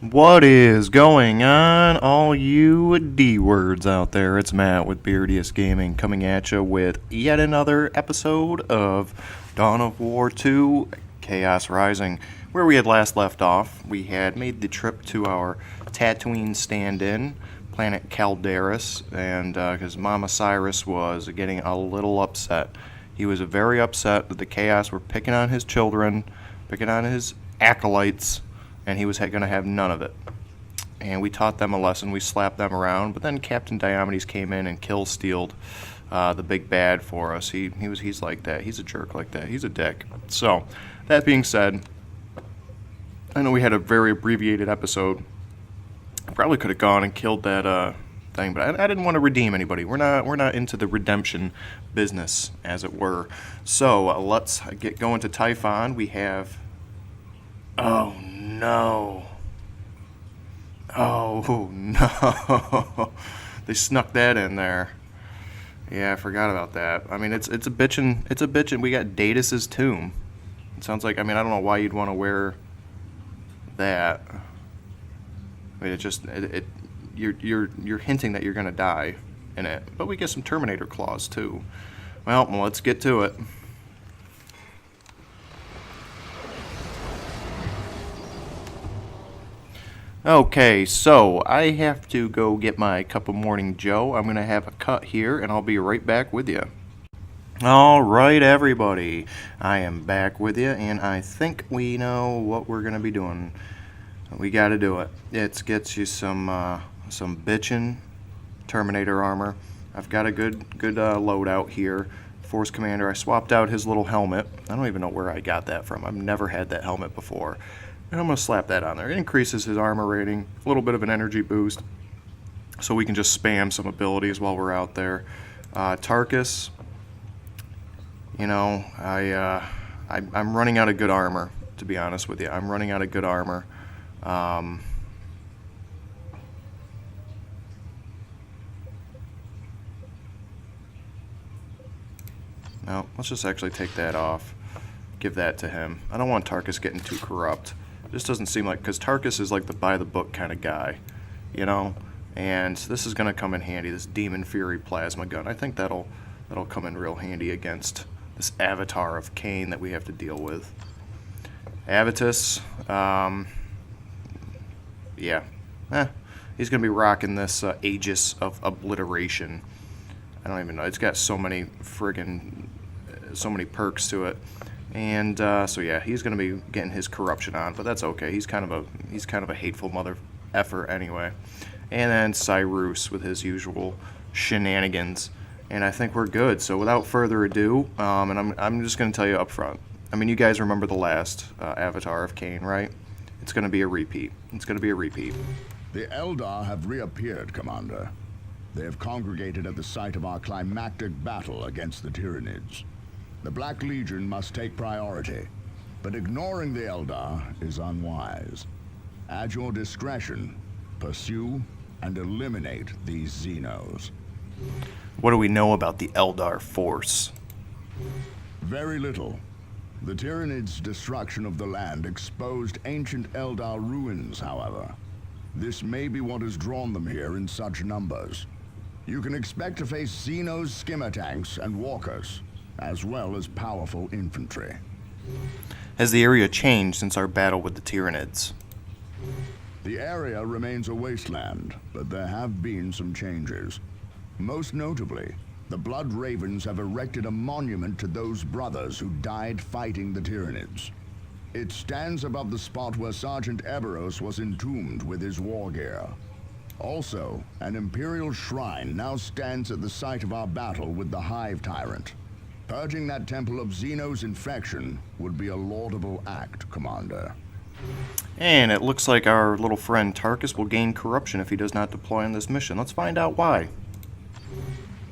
What is going on, all you D words out there? It's Matt with Beardiest Gaming coming at you with yet another episode of Dawn of War 2 Chaos Rising. Where we had last left off, we had made the trip to our Tatooine stand-in, planet Calderis, and because Mama Cyrus was getting a little upset. He was very upset that the Chaos were picking on his children, picking on his acolytes, and he was going to have none of it. And we taught them a lesson. We slapped them around, but then Captain Diomedes came in and kill-stealed the big bad for us. He's like that. He's a jerk like that. He's a dick. So, that being said, I know we had a very abbreviated episode. I probably could have gone and killed that thing, but I didn't want to redeem anybody. We're not into the redemption business, as it were. So let's get going to Typhon. We have. Oh no! Oh no! They snuck that in there. Yeah, I forgot about that. I mean, it's a bitchin'. We got Datus's tomb. It sounds like. I mean, I don't know why you'd want to wear that. I mean, you're hinting that you're gonna die in it. But we get some Terminator claws too. Well, let's get to it. Okay, so I have to go get my cup of morning Joe. I'm going to have a cut here, and I'll be right back with you. All right, everybody. I am back with you, and I think we know what we're going to be doing. We got to do it. It gets you some bitchin' Terminator armor. I've got a good loadout here. Force Commander, I swapped out his little helmet. I don't even know where I got that from. I've never had that helmet before. And I'm going to slap that on there. It increases his armor rating, a little bit of an energy boost, so we can just spam some abilities while we're out there. Tarkus, you know, I'm running out of good armor, to be honest with you. I'm running out of good armor. Now, let's just actually take that off. Give that to him. I don't want Tarkus getting too corrupt. This doesn't seem like, because Tarkus is like the by-the-book kind of guy, you know? And this is going to come in handy, this Demon Fury plasma gun. I think that'll come in real handy against this avatar of Cain that we have to deal with. Avitus, yeah. He's going to be rocking this Aegis of Obliteration. I don't even know. It's got so many perks to it. And so yeah, he's going to be getting his corruption on, but that's okay. He's kind of a hateful mother effer anyway. And then Cyrus with his usual shenanigans, and I think we're good. So without further ado, and I'm just going to tell you up front. I mean, you guys remember the last Avatar of Cain, right? It's going to be a repeat. It's going to be a repeat. The Eldar have reappeared, Commander. They have congregated at the site of our climactic battle against the Tyranids. The Black Legion must take priority, but ignoring the Eldar is unwise. At your discretion, pursue and eliminate these Xenos. What do we know about the Eldar force? Very little. The Tyranids' destruction of the land exposed ancient Eldar ruins, however. This may be what has drawn them here in such numbers. You can expect to face Xenos skimmer tanks and walkers, as well as powerful infantry. Has the area changed since our battle with the Tyranids? The area remains a wasteland, but there have been some changes. Most notably, the Blood Ravens have erected a monument to those brothers who died fighting the Tyranids. It stands above the spot where Sergeant Eberros was entombed with his war gear. Also, an Imperial shrine now stands at the site of our battle with the Hive Tyrant. Purging that temple of Xenos infection would be a laudable act, Commander. And it looks like our little friend Tarkus will gain corruption if he does not deploy on this mission. Let's find out why.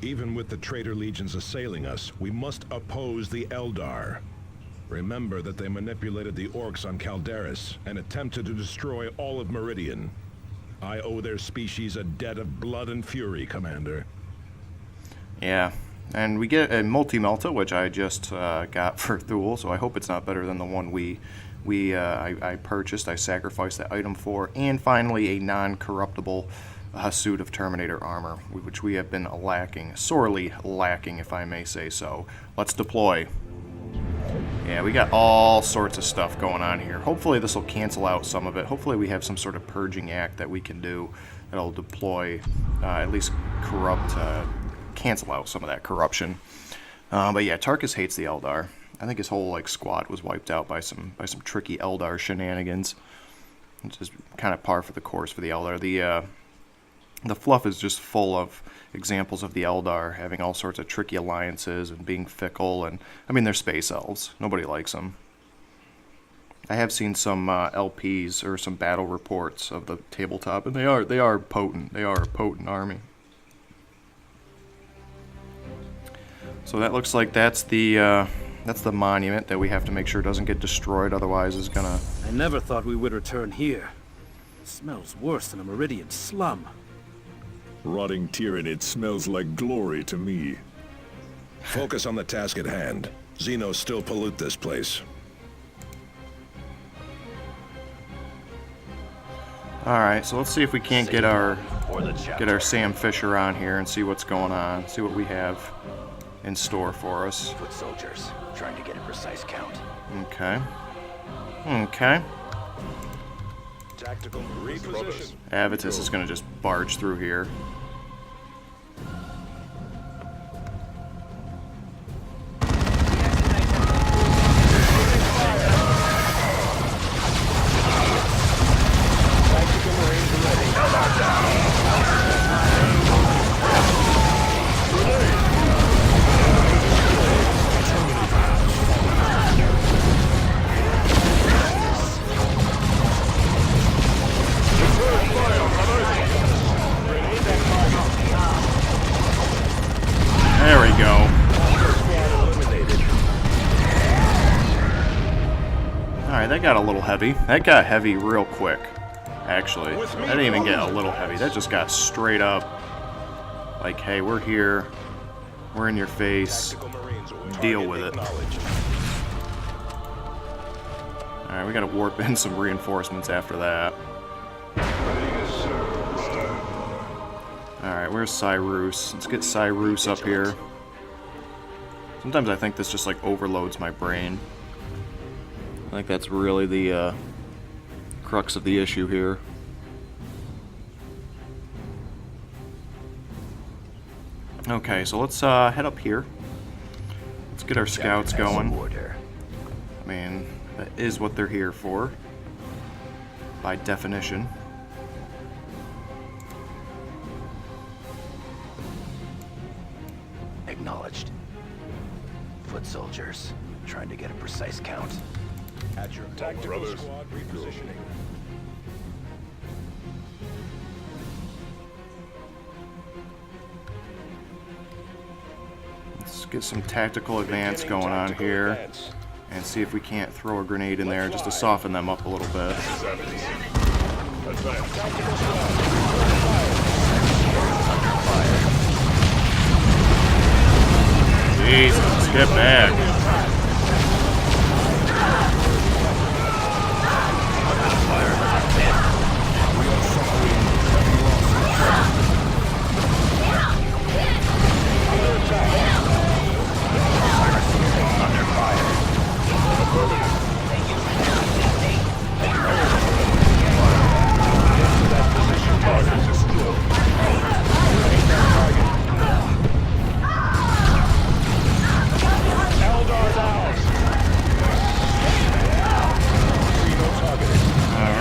Even with the traitor legions assailing us, we must oppose the Eldar. Remember that they manipulated the orcs on Calderis and attempted to destroy all of Meridian. I owe their species a debt of blood and fury, Commander. Yeah. And we get a multi-melta, which I just got for Thule, so I hope it's not better than the one we I purchased, I sacrificed that item for, and finally a non-corruptible suit of Terminator armor, which we have been lacking, sorely lacking, if I may say so. Let's deploy. Yeah, we got all sorts of stuff going on here. Hopefully this will cancel out some of it. Hopefully we have some sort of purging act that we can do that'll deploy, at least cancel out some of that corruption. But yeah, Tarkus hates the Eldar. I think his whole like squad was wiped out by some tricky Eldar shenanigans. It's just kind of par for the course for the Eldar. The fluff is just full of examples of the Eldar having all sorts of tricky alliances and being fickle, and I mean they're space elves. Nobody likes them. I have seen some LPs or some battle reports of the tabletop, and they are potent. They are a potent army. So that looks like that's the monument that we have to make sure doesn't get destroyed. Otherwise, is gonna. I never thought we would return here. It smells worse than a Meridian slum. Rotting Tyranid smells like glory to me. Focus on the task at hand. Xenos still pollute this place. Alright, so let's see if we can't get our Sam Fisher on here and see what's going on. See what we have in store for us. Foot soldiers, trying to get a precise count. Okay. Okay. Tactical reposition. Avitus is going to just barge through here. There we go. Alright, that got a little heavy. That got heavy real quick, actually. That didn't even get a little heavy. That just got straight up. Like, hey, we're here. We're in your face. Deal with it. Alright, we gotta warp in some reinforcements after that. Alright, where's Cyrus? Let's get Cyrus up here. Sometimes I think this just like overloads my brain. I think that's really the crux of the issue here. Okay, so let's head up here. Let's get our scouts going. I mean, that is what they're here for, by definition. Acknowledged. Foot soldiers, trying to get a precise count. At your tactical squad repositioning. Let's get some tactical advance going on here and see if we can't throw a grenade in there just to soften them up a little bit. Jesus, get back.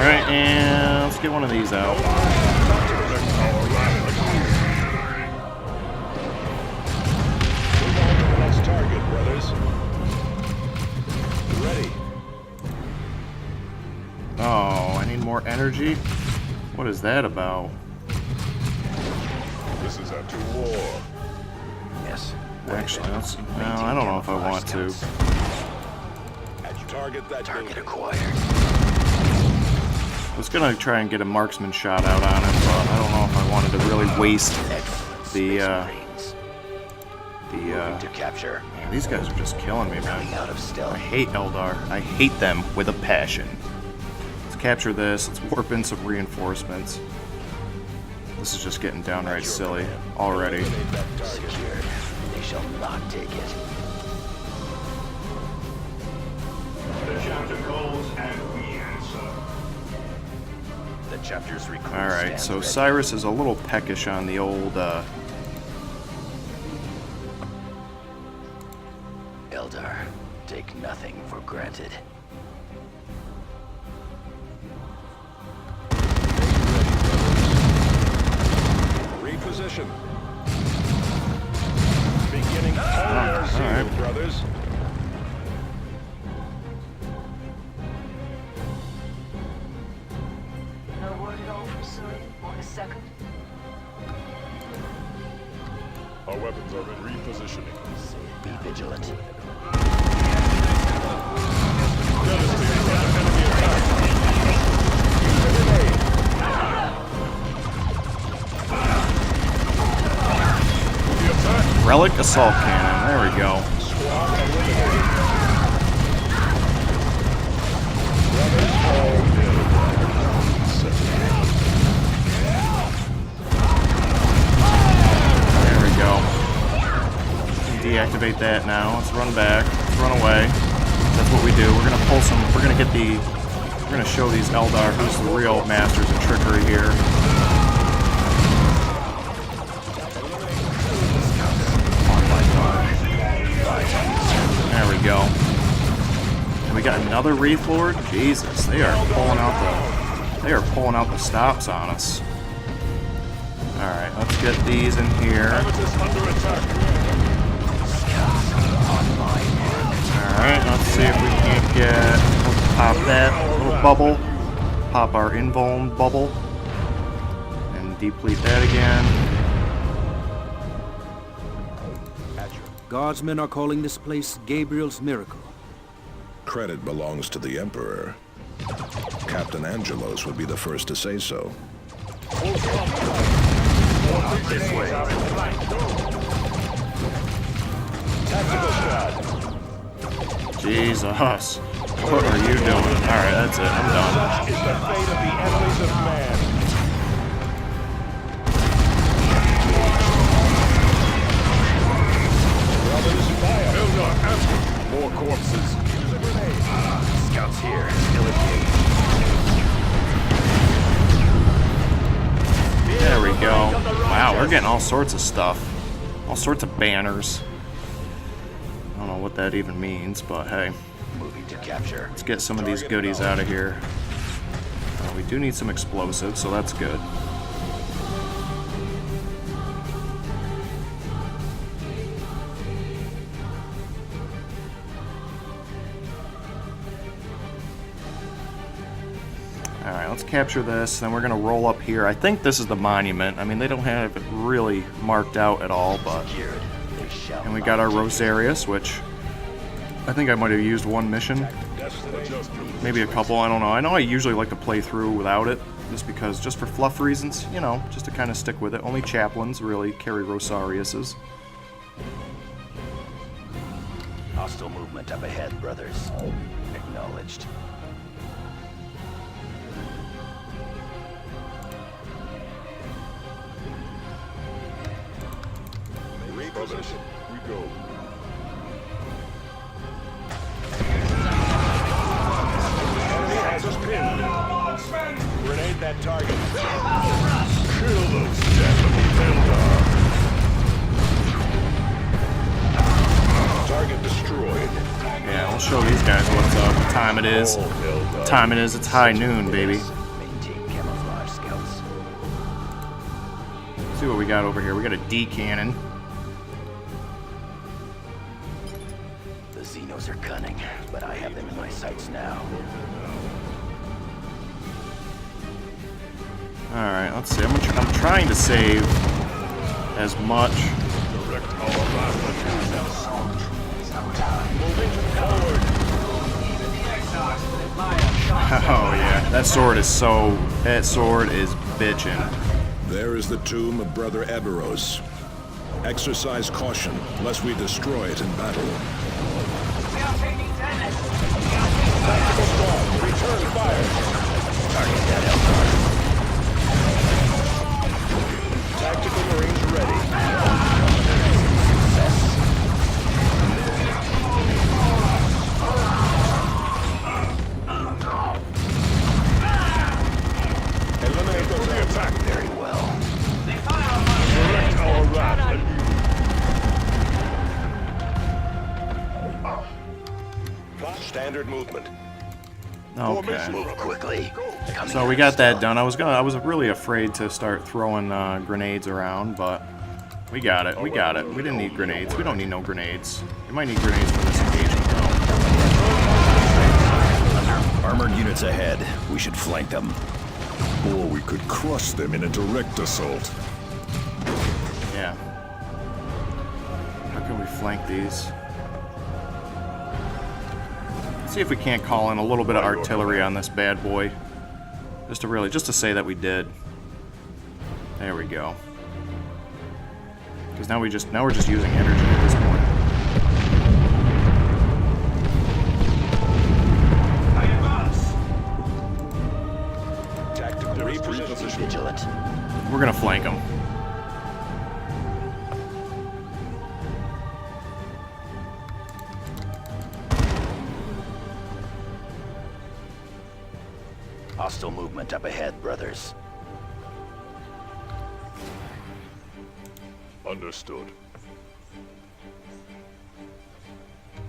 Alright, and let's get one of these out. Next target, brothers. Ready. Oh, I need more energy? What is that about? This is after war. Yes. Actually, let's... Well, I don't know if I want to. Target that Target building. acquired. I was gonna try and get a marksman shot out on him, but I don't know if I wanted to really waste Excellent. the Space Marines. Moving to capture. These guys are just killing me, man. Running out of I stealth. hate Eldar. I hate them with a passion. Let's capture this. Let's warp in some reinforcements. This is just getting downright silly already. Secured. They shall not take it. The chapter calls and we answer. The chapter's recruit Alright, stands so ready. Cyrus is a little peckish on the old, Eldar, take nothing for granted. Reposition. Beginning all zeal, alright. brothers. No word at all from Sully? Want a second? Our weapons are in repositioning. Be vigilant. Relic Assault Cannon. There we go. There we go. Deactivate that now. Let's run back. Let's run away. That's what we do. We're gonna pull some. We're gonna get the. We're gonna show these Eldar who's the real masters of trickery here. There we go. And we got another Wraith Lord. Jesus, they are pulling out the. They are pulling out the stops on us. All right, let's get these in here. Alright, let's see if we can't get, let's pop that little bubble, pop our invuln bubble, and deplete that again. Guardsmen are calling this place Gabriel's Miracle. Credit belongs to the Emperor. Captain Angelos would be the first to say so. Jesus, what are you doing? Alright, that's it, I'm done. Is the fate of the enemies of man. Brothers, fire! Eldar, after! More corpses. Scouts here. Still engaged. There we go. Wow, we're getting all sorts of stuff. All sorts of banners. I don't know what that even means, but hey. Moving to capture. Let's get some of these goodies out of here. We do need some explosives, so that's good. Alright, let's capture this, then we're going to roll up here. I think this is the monument. I mean, they don't have it really marked out at all, but... Secured. They shall And we not got our take it. Rosarius, which I think I might have used one mission. Maybe a couple, I don't know. I know I usually like to play through without it, just for fluff reasons, you know, just to kind of stick with it. Only chaplains really carry Rosariuses. Hostile movement up ahead, brothers. Acknowledged. Reposition. We go. Enemy has us pinned. Grenade that target. Kill those Japanese Eldar. Target destroyed. Yeah, we'll show these guys what's up, what time it is. What time it is, it's high noon, baby. Maintain camouflage, scouts. Let's see what we got over here. We got a D cannon. The Xenos are cunning, but I have them in my sights now. Alright, let's see. I'm trying to save as much. Oh yeah, that sword is bitchin'. There is the tomb of Brother Eberros. Exercise caution, lest we destroy it in battle. We are taking damage. Tactical squad, return fire. Target that Eldar. Tactical Marines ready. Success. Eliminate those attack. Very well. They fire on my Direct our wrath anew. Standard movement. Okay. Move quickly. So we got that done. I was really afraid to start throwing grenades around, but we got it. We got it. We didn't need grenades. We don't need no grenades. We might need grenades for this engagement, though. Armored units ahead. We should flank them. Or we could crush them in a direct assault. Yeah. How can we flank these? See if we can't call in a little bit of artillery on this bad boy. Just to say that we did. There we go. Because now we're just using energy at this point. advance. Tactical Be reposition. vigilant. We're gonna flank them. Hostile movement up ahead, brothers. Understood.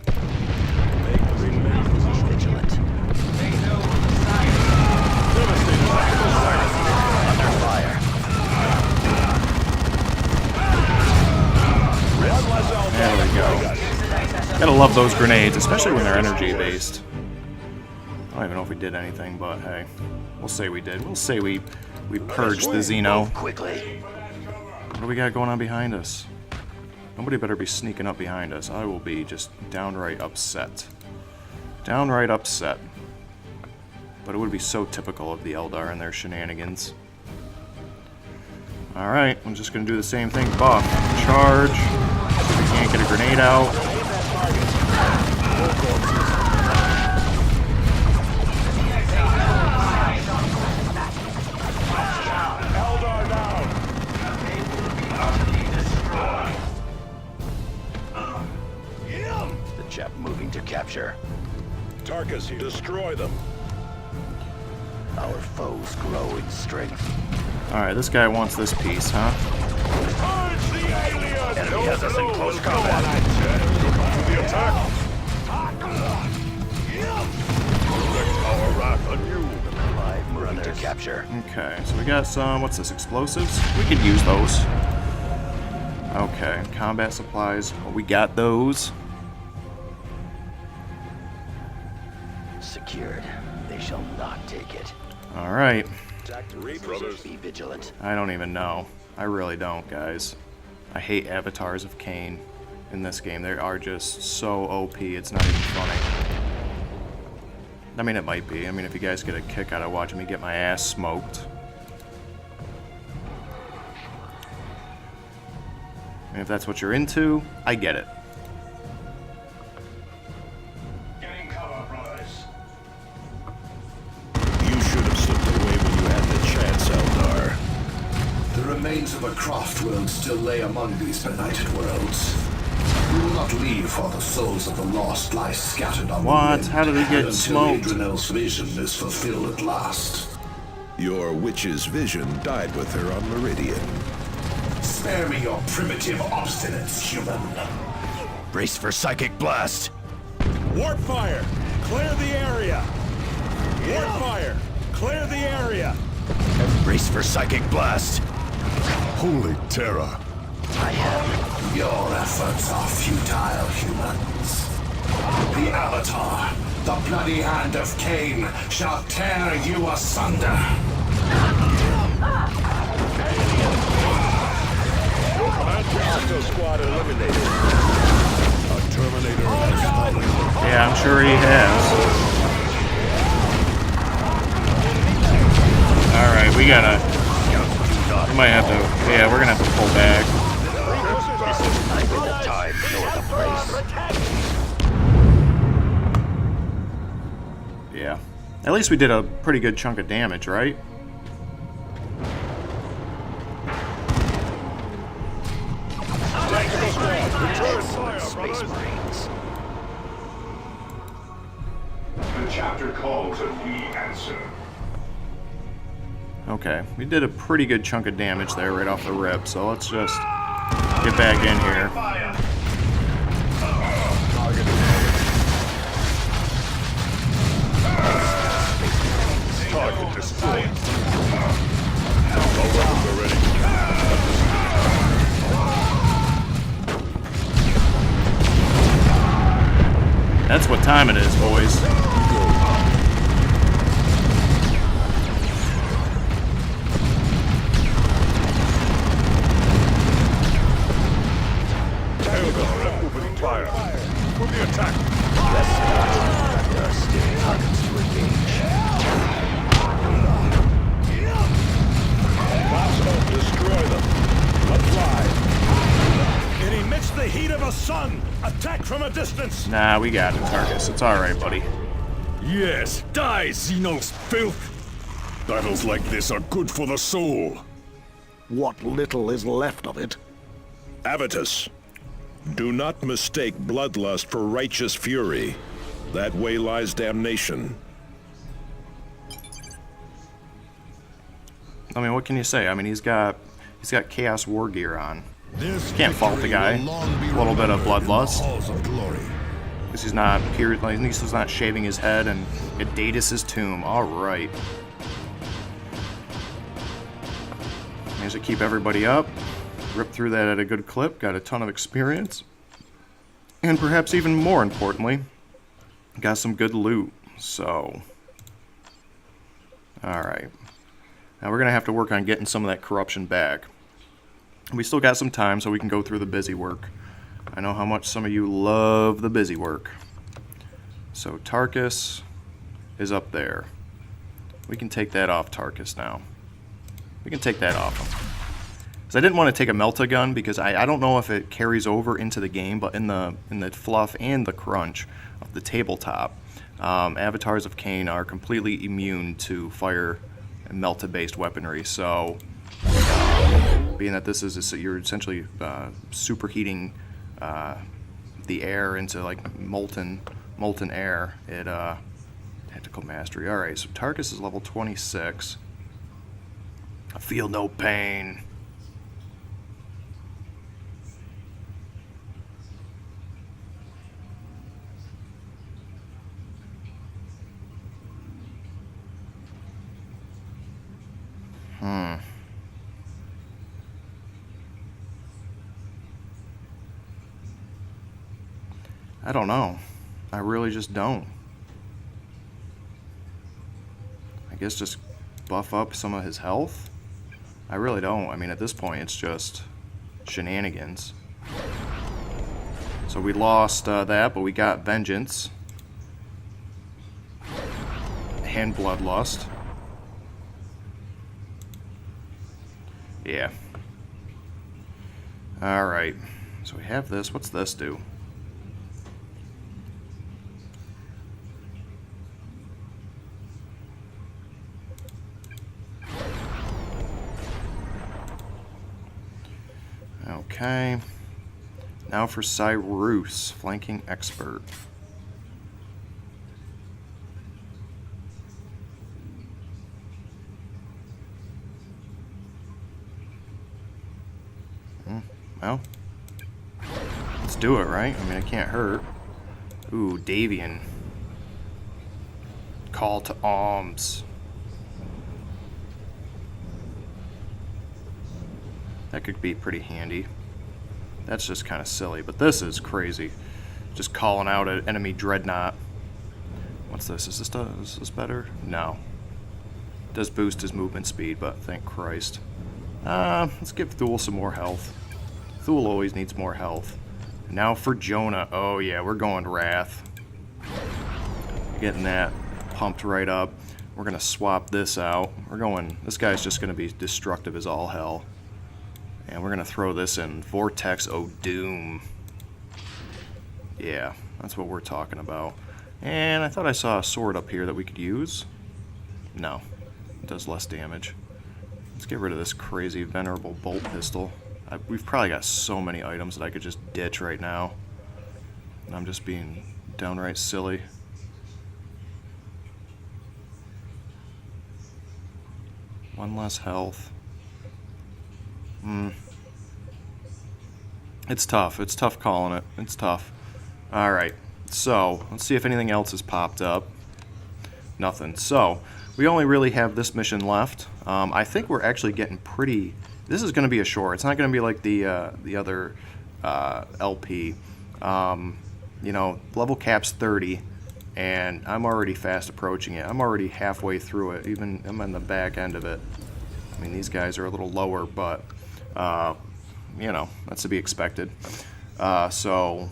Be vigilant. They know the side. Under fire. There we go. Gotta love those grenades, especially when they're energy based. I don't even know if we did anything, but hey, we'll say we did. We'll say we purged the Xeno. Quickly. What do we got going on behind us? Nobody better be sneaking up behind us. I will be just downright upset. Downright upset. But it would be so typical of the Eldar and their shenanigans. Alright, I'm just gonna do the same thing. Buff. Charge. See if we can't get a grenade out. Eldar down. The chap moving to capture. Tarkus, destroy them. Our foes grow in strength. Alright, this guy wants this piece, huh? Purge the aliens! Enemy has us in close combat. To the attack! Direct our wrath anew. Alive moving to capture. Okay, so we got some, what's this, explosives? We could use those. Okay, combat supplies, well, we got those. Secured. They shall not take it. Alright, Brothers. Be vigilant. I don't even know. I really don't, guys. I hate avatars of Cain in this game. They are just so OP, it's not even funny. I mean, it might be. I mean, if you guys get a kick out of watching me get my ass smoked. And if that's what you're into, I get it. Getting cover, brothers. You should have slipped away when you had the chance, Eldar. The remains of a craft world still lay among these benighted worlds. We will not leave, for the souls of the lost lie scattered on What? the wind. How did he get until smoked? Adrianel's vision is fulfilled at last. Your witch's vision died with her on Meridian. Spare me your primitive obstinance, human. Brace for psychic blast. Warp fire! Clear the area! Warp fire! Clear the area! Brace for psychic blast. Holy terror. I have. Your efforts are futile, humans. The Avatar, the bloody hand of Cain, shall tear you asunder. Hostile squad eliminated. A Terminator has fallen. Yeah, I'm sure he has. Alright, we might have to, yeah, we're gonna have to pull back. Neither time nor the place. Yeah. At least we did a pretty good chunk of damage, right? Space Marines. The chapter calls and we answer. Okay, we did a pretty good chunk of damage there right off the rip, so let's just get back in here. Fire! Target destroyed. All weapons are ready. That's what time it is, boys. Eldar opening fire. For the attack. There are still targets to engage. Blast destroy them. Apply. It emits the heat of a sun. Attack from a distance. Nah, we got it, Tarkus. It's alright, buddy. Yes, die, Xenos filth! Battles like this are good for the soul. What little is left of it. Avitus, do not mistake bloodlust for righteous fury. That way lies damnation. I mean, what can you say? I mean, he's got Chaos War gear on. Can't fault the guy. A little bit of bloodlust. Because he's not at least he's not shaving his head and at Daedus' tomb. Alright. Managed to keep everybody up. Ripped through that at a good clip. Got a ton of experience. And perhaps even more importantly, got some good loot. So, alright. Now we're going to have to work on getting some of that corruption back. We still got some time, so we can go through the busy work. I know how much some of you love the busy work. So Tarkus is up there. We can take that off Tarkus now. We can take that off him. So I didn't want to take a Melta gun because I don't know if it carries over into the game, but in the fluff and the crunch of the tabletop, avatars of Cain are completely immune to fire and Melta-based weaponry. So being that this is you're essentially superheating the air into like molten air, it tactical mastery. All right, so Tarkus is level 26. I feel no pain. I don't know. I really just don't. I guess just buff up some of his health? I really don't. I mean, at this point, it's just shenanigans. So we lost that, but we got Vengeance. And Bloodlust. Yeah. Alright. So we have this. What's this do? Okay. Now for Cyrus, flanking expert. Well, let's do it, right? I mean, it can't hurt. Ooh, Davian. Call to arms. That could be pretty handy. That's just kind of silly, but this is crazy. Just calling out an enemy dreadnought. What's this? Is this better? No. It does boost his movement speed, but thank Christ. Let's give Thule some more health. Thule always needs more health. Now for Jonah. Oh yeah, we're going Wrath. Getting that pumped right up. We're gonna swap this out. This guy's just gonna be destructive as all hell. And we're gonna throw this in Vortex O' Doom. Yeah, that's what we're talking about. And I thought I saw a sword up here that we could use. No, it does less damage. Let's get rid of this crazy venerable bolt pistol. We've probably got so many items that I could just ditch right now. And I'm just being downright silly. One less health. It's tough. It's tough calling it. It's tough. Alright, so let's see if anything else has popped up. Nothing. So, we only really have this mission left. I think we're actually getting pretty... This is going to be a short. It's not going to be like the other LP. You know, level cap's 30, and I'm already fast approaching it. I'm already halfway through it. Even I'm on the back end of it. I mean, these guys are a little lower, but, you know, that's to be expected. So,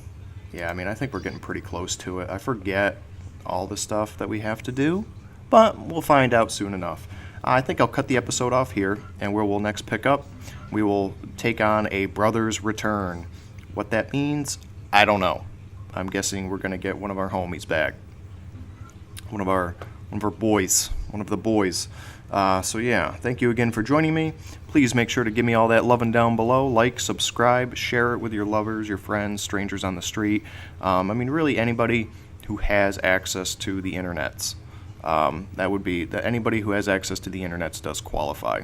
yeah, I mean, I think we're getting pretty close to it. I forget all the stuff that we have to do, but we'll find out soon enough. I think I'll cut the episode off here, and where we'll next pick up, we will take on a brother's return. What that means, I don't know. I'm guessing we're going to get one of our homies back. One of our boys. One of the boys. So yeah, thank you again for joining me. Please make sure to give me all that loving down below. Like, subscribe, share it with your lovers, your friends, strangers on the street. I mean, really anybody who has access to the internets. That would be that anybody who has access to the internets does qualify.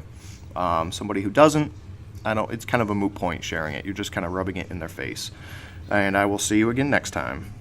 Somebody who doesn't, it's kind of a moot point sharing it. You're just kind of rubbing it in their face. And I will see you again next time.